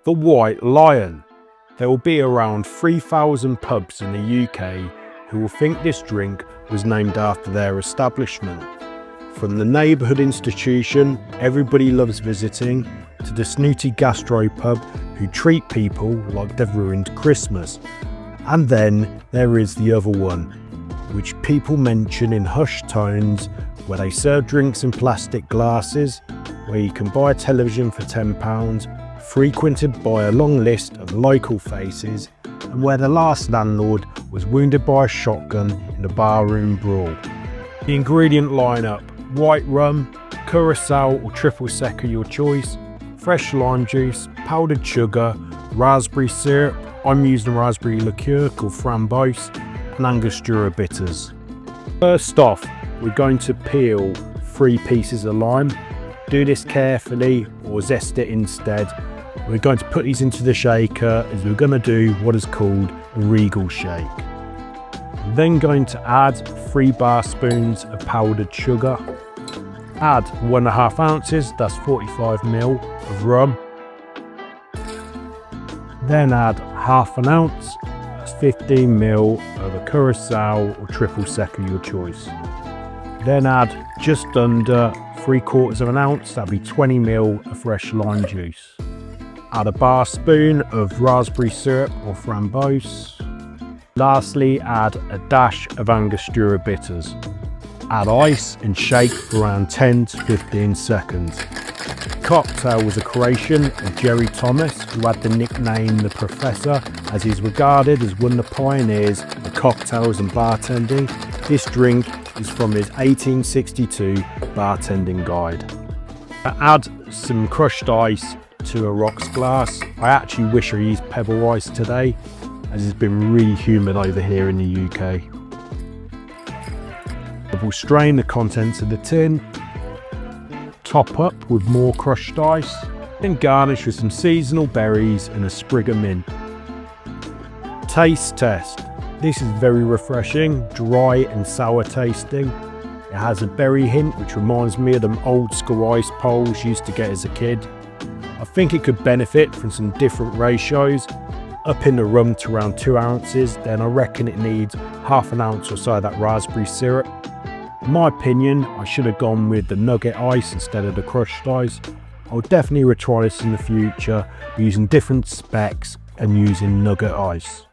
The White Lion. There will be around 3,000 pubs in the UK who will think this drink was named after their establishment. From the neighbourhood institution everybody loves visiting, to the snooty gastropub who treat people like they've ruined Christmas. And then there is the other one, which people mention in hushed tones, where they serve drinks in plastic glasses, where you can buy a television for £10, frequented by a long list of local faces, and where the last landlord was wounded by a shotgun in a barroom brawl. The ingredient lineup: white rum, Curacao or triple sec, your choice, fresh lime juice, powdered sugar, raspberry syrup, I'm using raspberry liqueur called Framboise, and Angostura bitters. First off, we're going to peel 3 pieces of lime. Do this carefully or zest it instead. We're going to put these into the shaker as we're going to do what is called a regal shake. I'm then going to add 3 Barspoons of powdered sugar. Add 1.5 ounces, that's 45ml of rum. Then add half an ounce, that's 15ml of a Curacao or triple sec of your choice. Then add just under 3/4 of an ounce, that'll be 20ml of fresh lime juice. Add a bar spoon of raspberry syrup or Framboise. Lastly, add a dash of Angostura bitters. Add ice and shake for around 10 to 15 seconds. The cocktail was a creation of Jerry Thomas, who had the nickname The Professor, as he's regarded as one of the pioneers of cocktails and bartending. This drink is from his 1862 bartending guide. Add some crushed ice to a rocks glass. I actually wish I used pebble ice today, as it's been really humid over here in the UK. We'll strain the contents of the tin, top up with more crushed ice, then garnish with some seasonal berries and a sprig of mint. Taste test. This is very refreshing, dry and sour tasting. It has a berry hint which reminds me of them old school ice poles used to get as a kid. I think it could benefit from some different ratios. Up in the rum to around 2 ounces, then I reckon it needs half an ounce or so of that raspberry syrup. In my opinion, I should have gone with the nugget ice instead of the crushed ice. I'll definitely retry this in the future, using different specs and using nugget ice.